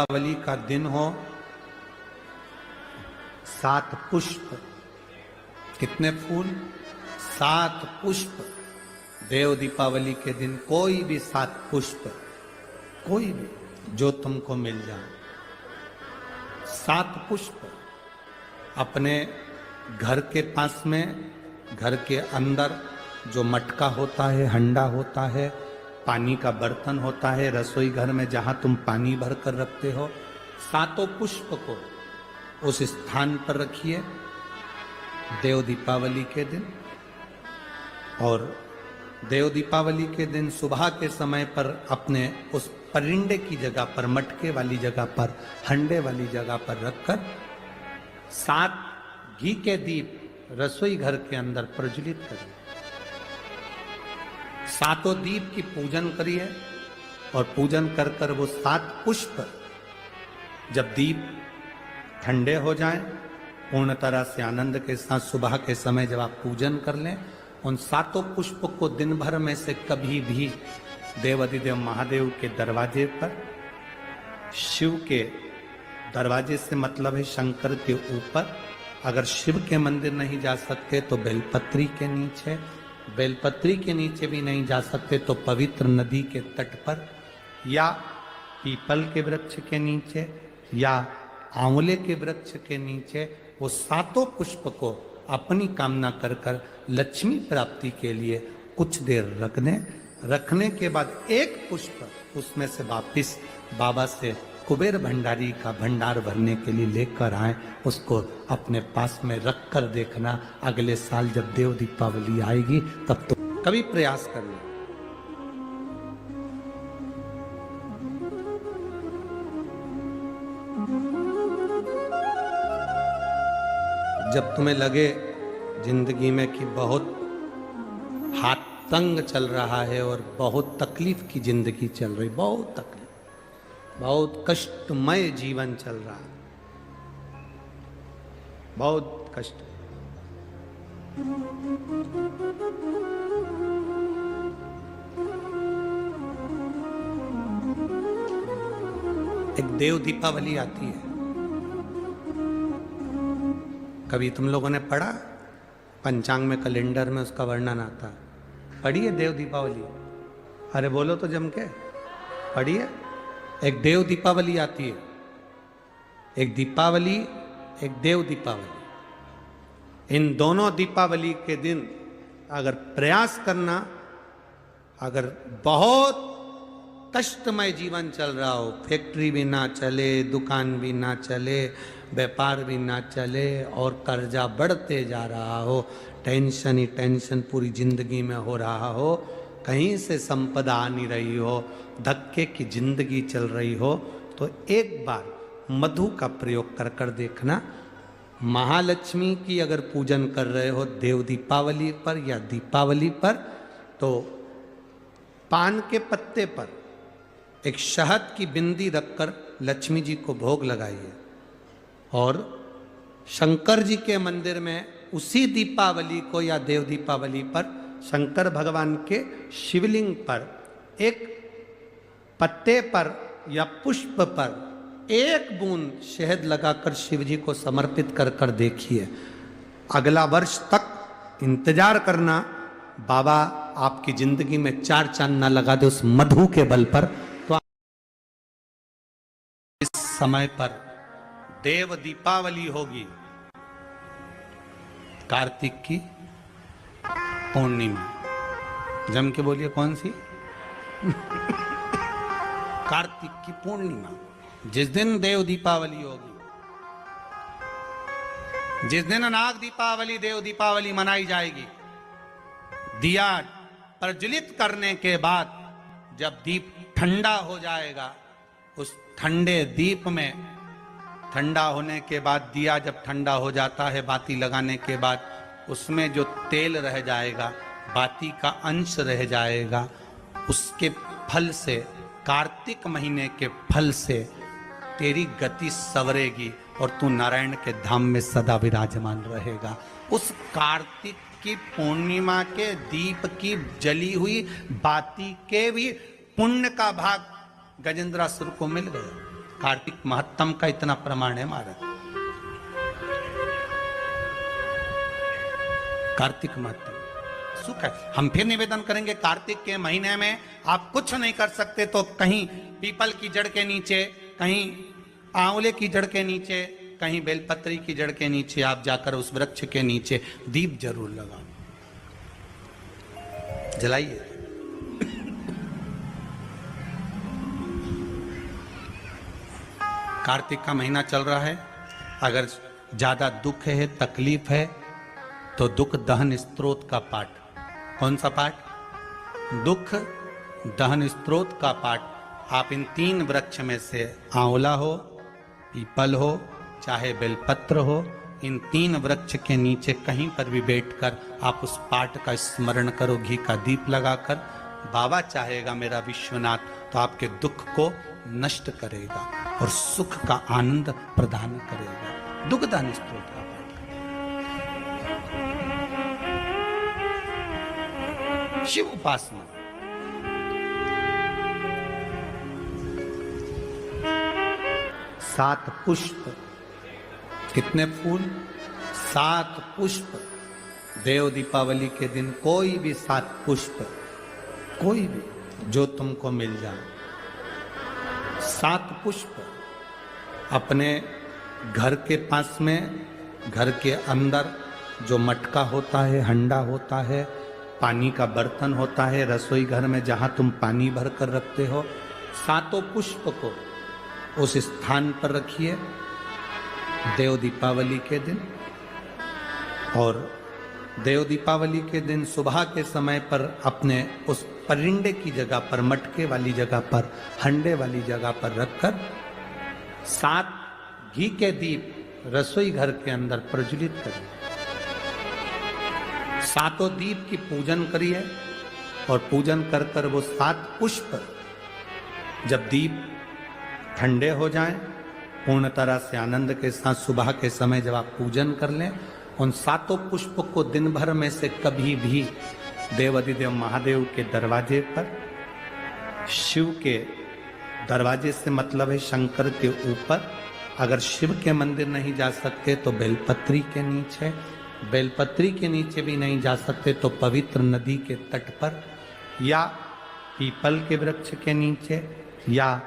दीपावली का दिन हो, 7 पुष्प, कितने फूल? 7 पुष्प। देव दीपावली के दिन कोई भी 7 पुष्प, कोई भी जो तुमको मिल जाए, 7 पुष्प अपने घर के पास में, घर के अंदर जो मटका होता है, हंडा होता है, पानी का बर्तन होता है, रसोई घर में जहां तुम पानी भर कर रखते हो, 7 पुष्प को उस स्थान पर रखिए देव दीपावली के दिन। और देव दीपावली के दिन सुबह के समय पर अपने उस परिंडे की जगह पर, मटके वाली जगह पर, हंडे वाली जगह पर रखकर 7 घी के दीप रसोई घर के अंदर प्रज्वलित करिए। 7 दीप की पूजन करिए और पूजन कर कर वो 7 पुष्प जब दीप ठंडे हो जाएं, पूर्ण तरह से आनंद के साथ सुबह के समय जब आप पूजन कर लें, उन 7 पुष्प को दिन भर में से कभी भी देवाधिदेव महादेव के दरवाजे पर, शिव के दरवाजे से मतलब है शंकर के ऊपर, अगर शिव के मंदिर नहीं जा सकते तो बेलपत्री के नीचे, बेलपत्री के नीचे भी नहीं जा सकते तो पवित्र नदी के तट पर, या पीपल के वृक्ष के नीचे, या आंवले के वृक्ष के नीचे वो 7 पुष्प को अपनी कामना कर कर लक्ष्मी प्राप्ति के लिए कुछ देर रख दें। रखने के बाद एक पुष्प उसमें से वापिस बाबा से कुबेर भंडारी का भंडार भरने के लिए लेकर आए, उसको अपने पास में रख कर देखना, अगले साल जब देव दीपावली आएगी तब तो कभी प्रयास करना। जब तुम्हें लगे जिंदगी में कि बहुत हाथ तंग चल रहा है और बहुत तकलीफ की जिंदगी चल रही, बहुत तकलीफ, बहुत कष्टमय जीवन चल रहा है, बहुत कष्ट, एक देव दीपावली आती है। कभी तुम लोगों ने पढ़ा? पंचांग में, कैलेंडर में उसका वर्णन आता है। पढ़िए देव दीपावली, अरे बोलो तो जम के, पढ़िए। एक देव दीपावली आती है, एक दीपावली, एक देव दीपावली। इन दोनों दीपावली के दिन अगर प्रयास करना, अगर बहुत कष्टमय जीवन चल रहा हो, फैक्ट्री भी ना चले, दुकान भी ना चले, व्यापार भी ना चले और कर्जा बढ़ते जा रहा हो, टेंशन ही टेंशन पूरी जिंदगी में हो रहा हो, कहीं से संपदा आ नहीं रही हो, धक्के की जिंदगी चल रही हो, तो एक बार मधु का प्रयोग कर कर देखना। महालक्ष्मी की अगर पूजन कर रहे हो देव दीपावली पर या दीपावली पर, तो पान के पत्ते पर एक शहद की बिंदी रखकर लक्ष्मी जी को भोग लगाइए और शंकर जी के मंदिर में उसी दीपावली को या देव दीपावली पर शंकर भगवान के शिवलिंग पर एक पत्ते पर या पुष्प पर 1 बूंद शहद लगाकर शिव जी को समर्पित कर कर देखिए। अगला वर्ष तक इंतजार करना, बाबा आपकी जिंदगी में 4 चांद ना लगा दे उस मधु के बल पर, तो इस समय पर देव दीपावली होगी, कार्तिक की पूर्णिमा। जम के बोलिए कौन सी? कार्तिक की पूर्णिमा, जिस दिन देव दीपावली होगी, जिस दिन नाग दीपावली, देव दीपावली मनाई जाएगी। दिया प्रज्वलित करने के बाद जब दीप ठंडा हो जाएगा, उस ठंडे दीप में, ठंडा होने के बाद दिया जब ठंडा हो जाता है, बाती लगाने के बाद उसमें जो तेल रह जाएगा, बाती का अंश रह जाएगा, उसके फल से, कार्तिक महीने के फल से तेरी गति सवरेगी और तू नारायण के धाम में सदा विराजमान रहेगा। उस कार्तिक की पूर्णिमा के दीप की जली हुई बाती के भी पुण्य का भाग गजेंद्रासुर को मिल गया। कार्तिक महत्तम का इतना प्रमाण है महाराज। कार्तिक महत्तम सुख है। हम फिर निवेदन करेंगे, कार्तिक के महीने में आप कुछ नहीं कर सकते तो कहीं पीपल की जड़ के नीचे, कहीं आंवले की जड़ के नीचे, कहीं बेलपत्री की जड़ के नीचे आप जाकर उस वृक्ष के नीचे दीप जरूर लगाओ, जलाइए। कार्तिक का महीना चल रहा है, अगर ज्यादा दुख है, तकलीफ है, तो दुख दहन स्तोत्र का पाठ। कौन सा पाठ? दुख दहन स्तोत्र का पाठ आप इन 3 वृक्ष में से, आंवला हो, पीपल हो, चाहे बेलपत्र हो, इन 3 वृक्ष के नीचे कहीं पर भी बैठकर आप उस पाठ का स्मरण करो, घी का दीप लगाकर। बाबा चाहेगा मेरा विश्वनाथ तो आपके दुख को नष्ट करेगा और सुख का आनंद प्रदान करेगा। दुख दहन स्तोत्र का पाठ। शिव उपासना। सात पुष्प। कितने फूल? 7 पुष्प। देव दीपावली के दिन कोई भी 7 पुष्प, कोई भी जो तुमको मिल जाए, 7 पुष्प अपने घर के पास में, घर के अंदर जो मटका होता है, हंडा होता है, पानी का बर्तन होता है, रसोई घर में जहां तुम पानी भर कर रखते हो, 7 पुष्प को उस स्थान पर रखिए देव दीपावली के दिन। और देव दीपावली के दिन सुबह के समय पर अपने उस परिंडे की जगह पर, मटके वाली जगह पर, हंडे वाली जगह पर रखकर 7 घी के दीप रसोई घर के अंदर प्रज्वलित करिए। 7 दीप की पूजन करिए और पूजन कर कर वो 7 पुष्प जब दीप ठंडे हो जाएं, पूर्ण तरह से आनंद के साथ सुबह के समय जब आप पूजन कर लें, उन 7 पुष्प को दिन भर में से कभी भी देवाधिदेव महादेव के दरवाजे पर, शिव के दरवाजे से मतलब है शंकर के ऊपर, अगर शिव के मंदिर नहीं जा सकते तो बेलपत्री के नीचे, बेलपत्री के नीचे भी नहीं जा सकते तो पवित्र नदी के तट पर, या पीपल के वृक्ष के नीचे, या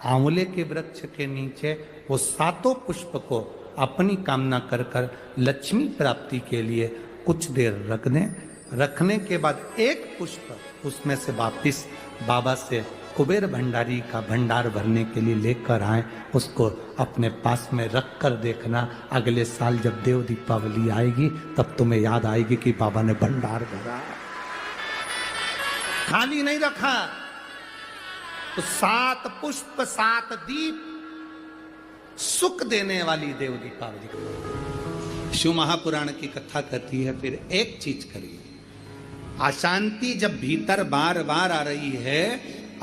आंवले के वृक्ष के नीचे वो 7 पुष्प को अपनी कामना कर कर लक्ष्मी प्राप्ति के लिए कुछ देर रख दें। रखने के बाद 1 पुष्प उसमें से वापिस बाबा से कुबेर भंडारी का भंडार भरने के लिए लेकर आए, उसको अपने पास में रख कर देखना, अगले साल जब देव दीपावली आएगी तब तुम्हें याद आएगी कि बाबा ने भंडार भरा, खाली नहीं रखा। तो 7 पुष्प 7 दीप सुख देने वाली देव दीपावली। शिव महापुराण की कथा कहती है, फिर एक चीज करिए, अशांति जब भीतर बार बार आ रही है,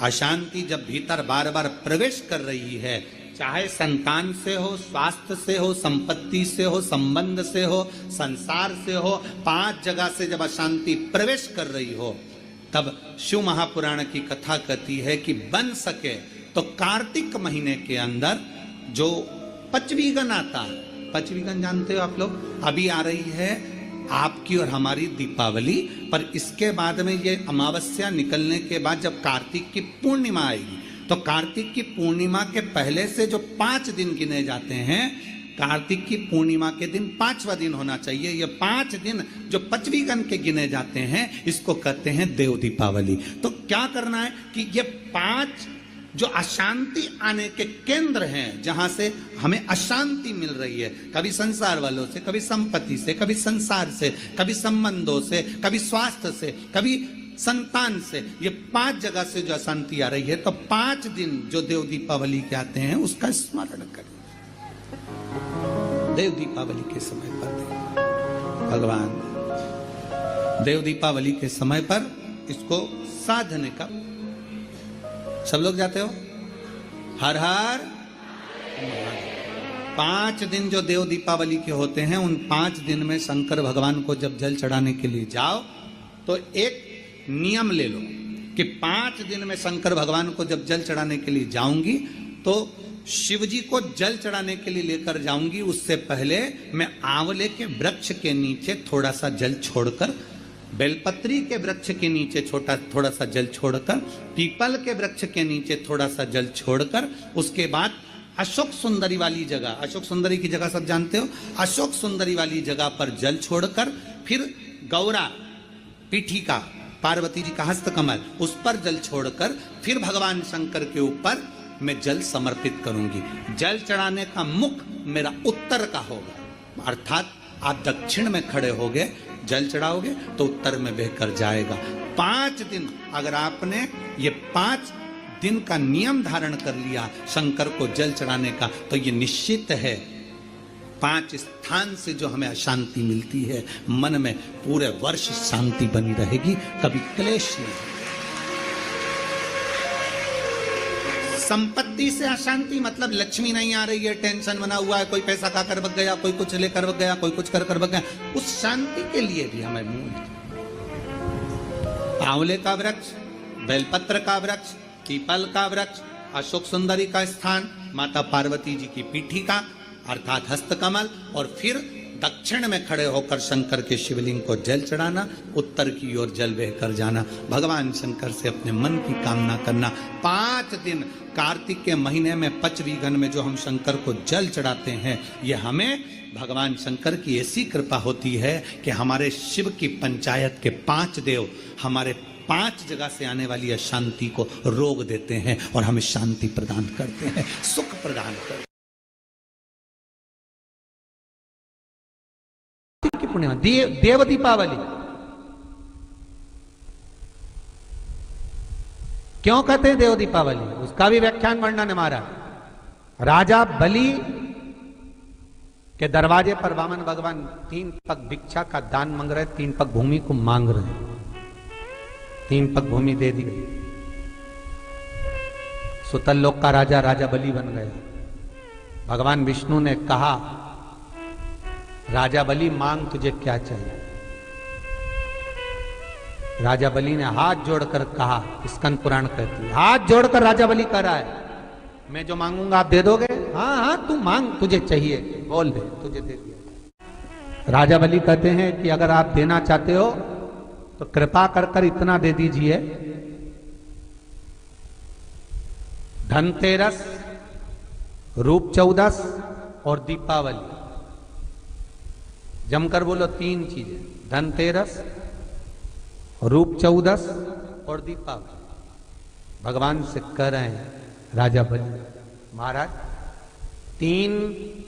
अशांति जब भीतर बार बार प्रवेश कर रही है, चाहे संतान से हो, स्वास्थ्य से हो, संपत्ति से हो, संबंध से हो, संसार से हो, 5 जगह से जब अशांति प्रवेश कर रही हो, तब शिव महापुराण की कथा कहती है कि बन सके तो कार्तिक महीने के अंदर जो पचवीगन आता है, पचवीगन जानते हो आप लोग, अभी आ रही है आपकी और हमारी दीपावली, पर इसके बाद में ये अमावस्या निकलने के बाद जब कार्तिक की पूर्णिमा आएगी, तो कार्तिक की पूर्णिमा के पहले से जो 5 दिन गिने जाते हैं, कार्तिक की पूर्णिमा के दिन 5वां दिन होना चाहिए। ये 5 दिन जो पचवीगन के गिने जाते हैं, इसको कहते हैं देव दीपावली। तो क्या करना है कि ये 5 जो अशांति आने के केंद्र हैं, जहां से हमें अशांति मिल रही है, कभी संसार वालों से, कभी संपत्ति से, कभी संसार से, कभी संबंधों से, कभी स्वास्थ्य से, कभी संतान से, ये 5 जगह से जो अशांति आ रही है, तो 5 दिन जो देव दीपावली के आते हैं उसका स्मरण करें। देव दीपावली के समय पर भगवान देव दीपावली के समय पर इसको साधने का, सब लोग जाते हो, हर हर 5 दिन जो देव दीपावली के होते हैं, उन 5 दिन में शंकर भगवान को जब जल चढ़ाने के लिए जाओ तो एक नियम ले लो कि 5 दिन में शंकर भगवान को जब जल चढ़ाने के लिए जाऊंगी तो शिव जी को जल चढ़ाने के लिए लेकर जाऊंगी, उससे पहले मैं आंवले के वृक्ष के नीचे थोड़ा सा जल छोड़कर, बेलपत्री के वृक्ष के नीचे थोड़ा सा जल छोड़कर, पीपल के वृक्ष के नीचे थोड़ा सा जल छोड़कर, उसके बाद अशोक सुंदरी वाली जगह, अशोक सुंदरी की जगह सब जानते हो, अशोक सुंदरी वाली जगह पर जल छोड़कर फिर गौरा पीठिका पार्वती जी का हस्तकमल उस पर जल छोड़कर फिर भगवान शंकर के ऊपर मैं जल समर्पित करूंगी। जल चढ़ाने का मुख मेरा उत्तर का होगा, अर्थात आप दक्षिण में खड़े होगे, जल चढ़ाओगे तो उत्तर में बहकर जाएगा। 5 दिन अगर आपने ये 5 दिन का नियम धारण कर लिया शंकर को जल चढ़ाने का, तो ये निश्चित है 5 स्थान से जो हमें अशांति मिलती है, मन में पूरे वर्ष शांति बनी रहेगी, कभी क्लेश नहीं। संपत्ति से अशांति मतलब लक्ष्मी नहीं आ रही है, टेंशन बना हुआ है, कोई पैसा खाकर बग गया, कोई कुछ लेकर बग गया, कोई कुछ कर बग गया, उस शांति के लिए भी हमें मूल आंवले का वृक्ष, बेलपत्र का वृक्ष, पीपल का वृक्ष, अशोक सुंदरी का स्थान, माता पार्वती जी की पीठिका अर्थात हस्तकमल, और फिर दक्षिण में खड़े होकर शंकर के शिवलिंग को जल चढ़ाना, उत्तर की ओर जल बहकर जाना, भगवान शंकर से अपने मन की कामना करना। 5 दिन कार्तिक के महीने में पचवीगन में जो हम शंकर को जल चढ़ाते हैं, ये हमें भगवान शंकर की ऐसी कृपा होती है कि हमारे शिव की पंचायत के 5 देव हमारे 5 जगह से आने वाली अशांति को रोक देते हैं और हमें शांति प्रदान करते हैं, सुख प्रदान करते हैं। पुण्य देव दीपावली क्यों कहते हैं देव दीपावली, उसका भी व्याख्यान वर्णन है हमारा। राजा बलि के दरवाजे पर वामन भगवान 3 पग भिक्षा का दान मांग रहे, 3 पग भूमि को मांग रहे, 3 पग भूमि दे दी गई। सुतल लोक का राजा राजा बलि बन गया। भगवान विष्णु ने कहा, राजा बलि मांग तुझे क्या चाहिए। राजा बलि ने हाथ जोड़कर कहा, स्कंद पुराण कहती है, हाथ जोड़कर राजा बलि कह रहा है, मैं जो मांगूंगा आप दे दोगे? हाँ हाँ तू मांग, तुझे चाहिए बोल दे, तुझे दे दिया। राजा बलि कहते हैं कि अगर आप देना चाहते हो तो कृपा कर कर इतना दे दीजिए, धनतेरस, रूप चौदस और दीपावली, जमकर बोलो 3 चीजें, धनतेरस, रूप चौदस और दीपावली। भगवान से कह रहे हैं राजा बलि, महाराज 3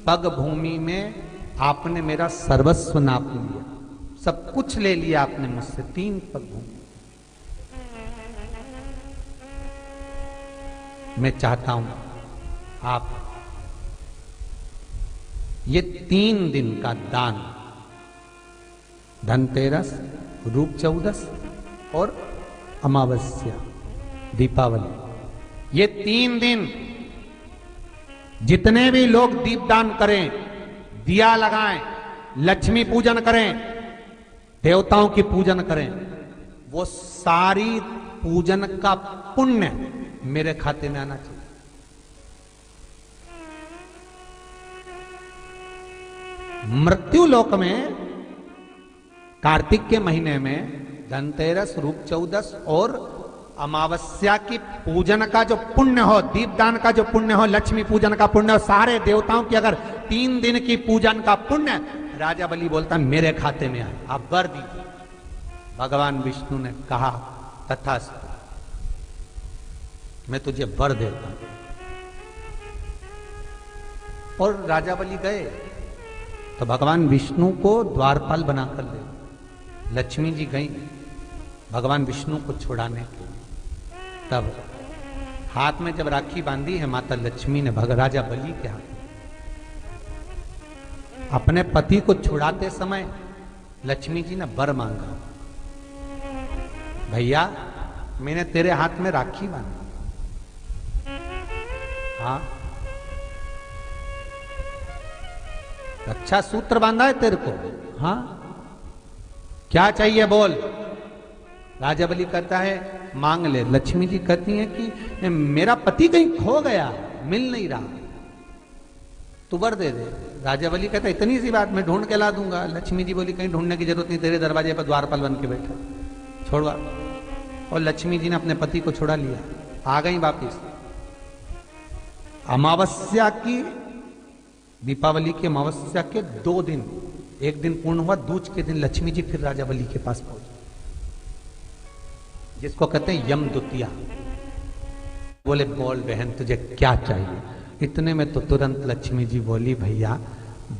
पग भूमि में आपने मेरा सर्वस्व नाप लिया, सब कुछ ले लिया आपने मुझसे, 3 पग भूमि। मैं चाहता हूं आप ये 3 दिन का दान, धनतेरस, रूप चौदस और अमावस्या दीपावली, ये 3 दिन जितने भी लोग दीपदान करें, दिया लगाएं, लक्ष्मी पूजन करें, देवताओं की पूजन करें, वो सारी पूजन का पुण्य मेरे खाते में आना चाहिए। मृत्यु लोक में कार्तिक के महीने में धनतेरस, रूप चौदस और अमावस्या की पूजन का जो पुण्य हो, दीपदान का जो पुण्य हो, लक्ष्मी पूजन का पुण्य हो, सारे देवताओं की अगर 3 दिन की पूजन का पुण्य, राजा बलि बोलता मेरे खाते में आए, आप वर दीजिए। भगवान विष्णु ने कहा तथास्तु, मैं तुझे वर देता हूं। और राजा बलि गए तो भगवान विष्णु को द्वारपाल बनाकर ले, लक्ष्मी जी गई भगवान विष्णु को छुड़ाने के लिए। तब हाथ में जब राखी बांधी है माता लक्ष्मी ने राजा बलि के हाथ, अपने पति को छुड़ाते समय लक्ष्मी जी ने वर मांगा, भैया मैंने तेरे हाथ में राखी बांधी, हाँ अच्छा सूत्र बांधा है तेरे को, हाँ क्या चाहिए बोल। राजा बलि कहता है मांग ले। लक्ष्मी जी कहती हैं कि मेरा पति कहीं खो गया, मिल नहीं रहा। तुबर दे दे। राजा बलि कहता इतनी सी बात मैं ढूंढ के ला दूंगा। लक्ष्मी जी बोली कहीं ढूंढने की जरूरत नहीं, तेरे दरवाजे पर द्वारपाल बन के बैठा, छोड़वा। और लक्ष्मी जी ने अपने पति को छुड़ा लिया, आ गई वापिस। अमावस्या की, दीपावली की अमावस्या के 2 दिन, एक दिन पूर्ण हुआ, दूज के दिन लक्ष्मी जी फिर राजा बलि के पास पहुंचे, जिसको कहते हैं यम द्वितीया। बोले बोल बहन तुझे क्या चाहिए? इतने में तो तुरंत लक्ष्मी जी बोली भैया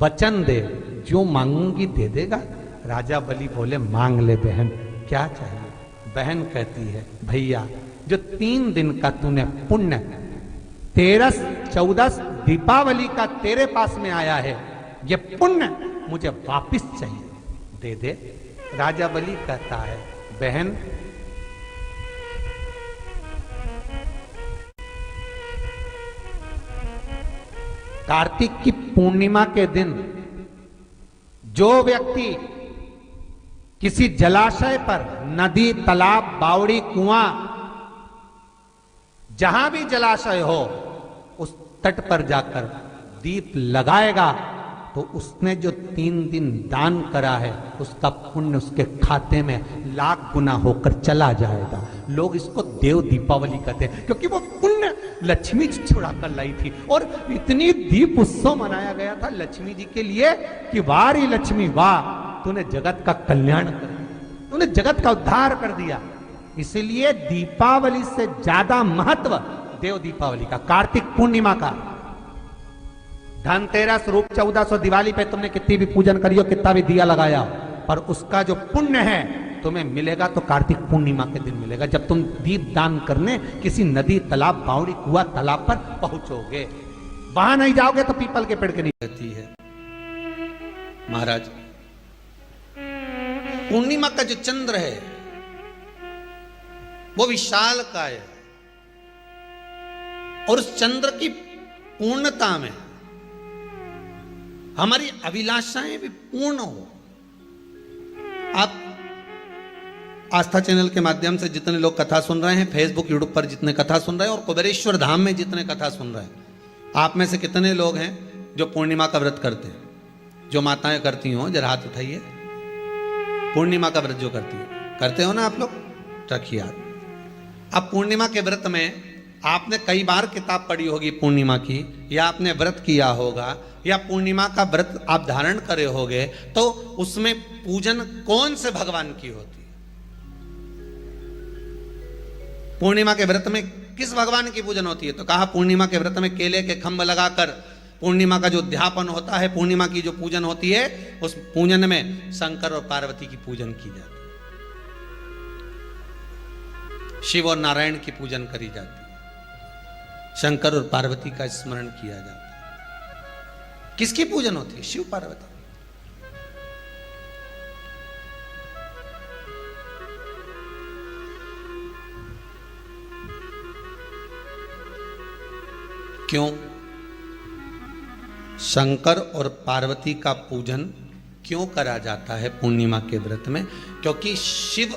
वचन दे, जो मांगूंगी दे देगा। राजा बलि बोले मांग ले बहन, क्या चाहिए? बहन कहती है भैया जो 3 दिन का तूने पुण्य 13, 14 दीपावली का तेरे पास में आया है, ये पुण्य मुझे वापिस चाहिए, दे दे। राजा बलि कहता है बहन कार्तिक की पूर्णिमा के दिन जो व्यक्ति किसी जलाशय पर, नदी, तालाब, बावड़ी, कुआं, जहां भी जलाशय हो, उस तट पर जाकर दीप लगाएगा तो उसने जो 3 दिन दान करा है उसका पुण्य उसके खाते में लाख गुना होकर चला जाएगा। लोग इसको देव दीपावली कहते हैं क्योंकि वो पुण्य लक्ष्मी जी छुड़ा कर लाई थी। और इतनी दीप उत्सव मनाया गया था लक्ष्मी जी के लिए कि वाह रे लक्ष्मी वाह, तूने जगत का कल्याण कर दिया, तूने जगत का उद्धार कर दिया। इसलिए दीपावली से ज्यादा महत्व देव दीपावली का, कार्तिक पूर्णिमा का। धनतेरस, रूप 1400, दिवाली पे तुमने कितनी भी पूजन करी हो, कितना भी दिया लगाया, पर उसका जो पुण्य है तुम्हें मिलेगा तो कार्तिक पूर्णिमा के दिन मिलेगा, जब तुम दीप दान करने किसी नदी, तालाब, बावड़ी, कुआं, तालाब पर पहुंचोगे। वहां नहीं जाओगे तो पीपल के पेड़ के नीचे रहती है। महाराज पूर्णिमा का जो चंद्र है वो विशाल का है, और उस चंद्र की पूर्णता में हमारी अभिलाषाएं भी पूर्ण हो। आप आस्था चैनल के माध्यम से जितने लोग कथा सुन रहे हैं, फेसबुक, यूट्यूब पर जितने कथा सुन रहे हैं, और कुबेरेश्वर धाम में जितने कथा सुन रहे हैं, आप में से कितने लोग हैं जो पूर्णिमा का व्रत करते हैं? जो माताएं करती हो जरा हाथ उठाइए। पूर्णिमा का व्रत जो करती है, करते हो ना आप लोग? रखिए हाथ। अब पूर्णिमा के व्रत में आपने कई बार किताब पढ़ी होगी पूर्णिमा की, या आपने व्रत किया होगा, या पूर्णिमा का व्रत आप धारण करे होगे, तो उसमें पूजन कौन से भगवान की होती है? पूर्णिमा के व्रत में किस भगवान की पूजन होती है? तो कहा पूर्णिमा के व्रत में केले के खंभ लगाकर पूर्णिमा का जो अध्यापन होता है, पूर्णिमा की जो पूजन होती है, उस पूजन में शंकर और पार्वती की पूजन की जाती है, शिव और नारायण की पूजन करी जाती है, शंकर और पार्वती का स्मरण किया जाता है। किसकी पूजन होती है? शिव पार्वती। क्यों शंकर और पार्वती का पूजन क्यों करा जाता है पूर्णिमा के व्रत में? क्योंकि शिव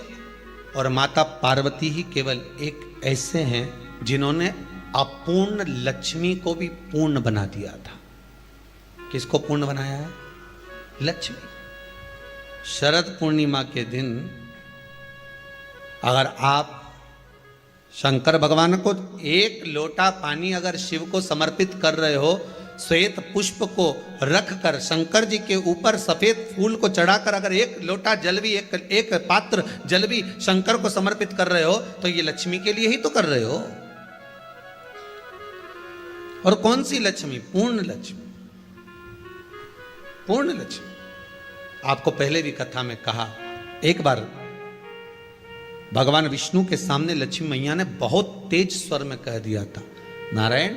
और माता पार्वती ही केवल एक ऐसे हैं जिन्होंने अपूर्ण लक्ष्मी को भी पूर्ण बना दिया था। किसको पूर्ण बनाया है? लक्ष्मी। शरद पूर्णिमा के दिन अगर आप शंकर भगवान को 1 लोटा पानी अगर शिव को समर्पित कर रहे हो, श्वेत पुष्प को रख कर शंकर जी के ऊपर सफेद फूल को चढ़ाकर अगर 1 लोटा जल भी, एक पात्र जल भी शंकर को समर्पित कर रहे हो, तो ये लक्ष्मी के लिए ही तो कर रहे हो। और कौन सी लक्ष्मी? पूर्ण लक्ष्मी। पूर्ण लक्ष्मी। आपको पहले भी कथा में कहा, एक बार भगवान विष्णु के सामने लक्ष्मी मैया ने बहुत तेज स्वर में कह दिया था, नारायण,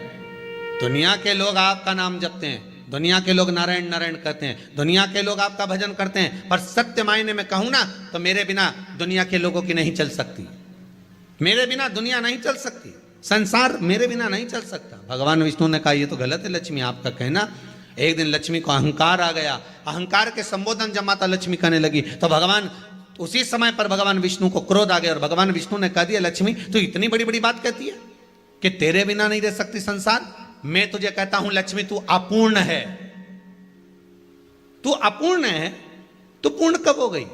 दुनिया के लोग आपका नाम जपते हैं, दुनिया के लोग नारायण नारायण कहते हैं, दुनिया के लोग आपका भजन करते हैं, पर सत्य मायने में कहूं ना तो मेरे बिना दुनिया के लोगों की नहीं चल सकती, मेरे बिना दुनिया नहीं चल सकती, संसार मेरे बिना नहीं चल सकता। भगवान विष्णु ने कहा, ये तो गलत है लक्ष्मी आपका कहना। एक दिन लक्ष्मी को अहंकार आ गया, अहंकार के संबोधन जब माता लक्ष्मी कहने लगी तो भगवान, उसी समय पर भगवान विष्णु को क्रोध आ गया, और भगवान विष्णु ने कह दिया, लक्ष्मी तू इतनी बड़ी बड़ी बात कहती है कि तेरे बिना नहीं रह सकती संसार, मैं तुझे कहता हूं लक्ष्मी तू अपूर्ण है, तू अपूर्ण है, तू पूर्ण कब हो गई?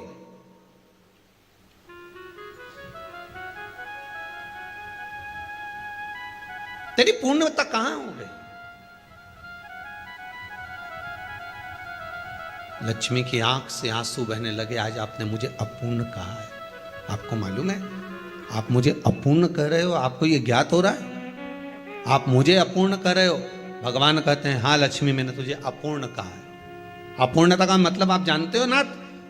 तेरी पूर्णता कहां हो गई? लक्ष्मी की आंख से आंसू बहने लगे। आज आपने मुझे अपूर्ण कहा है, आपको मालूम है आप मुझे अपूर्ण कह रहे हो? आपको यह ज्ञात हो रहा है आप मुझे अपूर्ण कह रहे हो? भगवान कहते हैं हाँ लक्ष्मी मैंने तुझे अपूर्ण कहा है। अपूर्णता का मतलब आप जानते हो ना?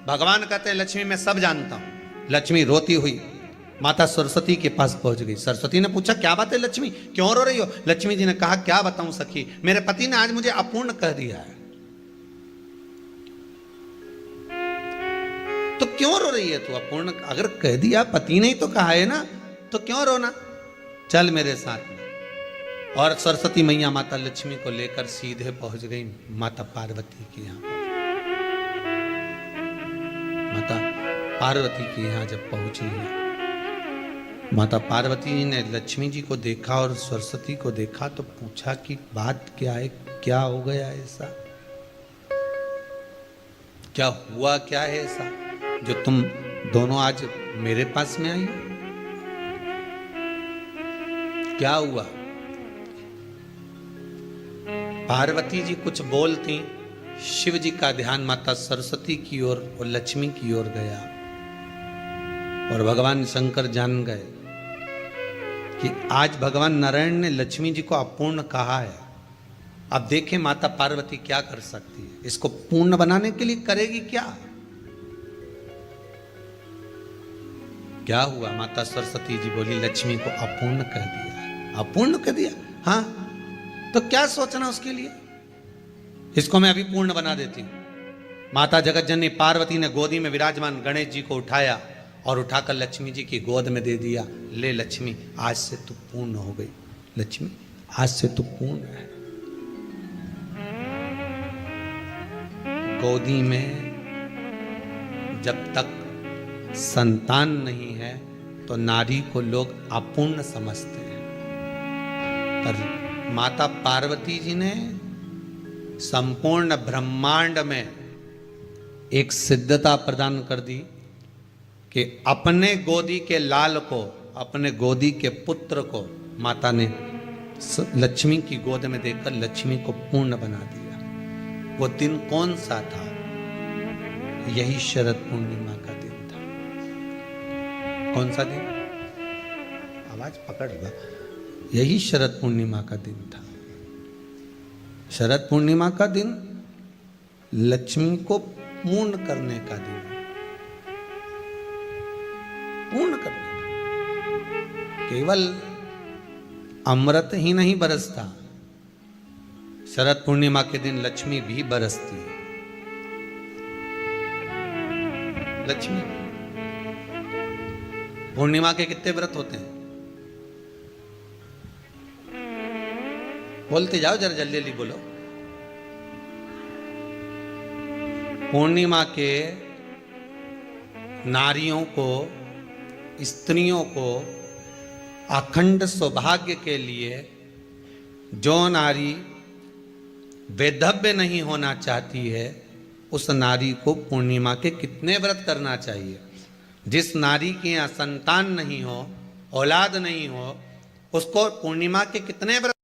भगवान कहते हैं लक्ष्मी मैं सब जानता हूं। लक्ष्मी रोती हुई माता सरस्वती के पास पहुंच गई। सरस्वती ने पूछा क्या बात है लक्ष्मी, क्यों रो रही हो? लक्ष्मी जी ने कहा क्या बताऊं सखी, मेरे पति ने आज मुझे अपूर्ण कह दिया है। तो क्यों रो रही है तू? अपूर्ण अगर कह दिया, पति ने ही तो कहा है ना, तो क्यों रोना? चल मेरे साथ में। और सरस्वती मैया माता लक्ष्मी को लेकर सीधे पहुंच गई माता पार्वती के यहां। माता पार्वती के यहां जब पहुंची है, माता पार्वती जी ने लक्ष्मी जी को देखा और सरस्वती को देखा तो पूछा कि बात क्या है, क्या हो गया ऐसा, क्या हुआ, क्या है ऐसा जो तुम दोनों आज मेरे पास में आई हो? क्या हुआ? पार्वती जी कुछ बोलती, शिव जी का ध्यान माता सरस्वती की ओर और लक्ष्मी की ओर गया और भगवान शंकर जान गए कि आज भगवान नारायण ने लक्ष्मी जी को अपूर्ण कहा है। अब देखें माता पार्वती क्या कर सकती है, इसको पूर्ण बनाने के लिए करेगी क्या? क्या हुआ? माता सरस्वती जी बोली लक्ष्मी को अपूर्ण कह दिया। अपूर्ण कह दिया? हाँ, तो क्या सोचना उसके लिए, इसको मैं अभी पूर्ण बना देती हूं। माता जगतजननी पार्वती ने गोदी में विराजमान गणेश जी को उठाया और उठाकर लक्ष्मी जी की गोद में दे दिया। ले लक्ष्मी, आज से तू पूर्ण हो गई। लक्ष्मी आज से तू पूर्ण है। गोदी में जब तक संतान नहीं है तो नारी को लोग अपूर्ण समझते हैं, पर माता पार्वती जी ने संपूर्ण ब्रह्मांड में एक सिद्धता प्रदान कर दी कि अपने गोदी के लाल को, अपने गोदी के पुत्र को माता ने लक्ष्मी की गोद में देकर लक्ष्मी को पूर्ण बना दिया। वो दिन कौन सा था? यही शरद पूर्णिमा का दिन था। कौन सा दिन? आवाज पकड़ लो। यही शरद पूर्णिमा का दिन था। शरद पूर्णिमा का दिन लक्ष्मी को पूर्ण करने का दिन, पूर्ण करने का। केवल अमृत ही नहीं बरसता, शरद पूर्णिमा के दिन लक्ष्मी भी बरसती है। लक्ष्मी पूर्णिमा के कितने व्रत होते हैं? बोलते जाओ जरा, जल्दी जल्दी बोलो। पूर्णिमा के नारियों को, स्त्रियों को अखंड सौभाग्य के लिए, जो नारी वैधव्य नहीं होना चाहती है उस नारी को पूर्णिमा के कितने व्रत करना चाहिए? जिस नारी के यहाँ संतान नहीं हो, औलाद नहीं हो, उसको पूर्णिमा के कितने व्रत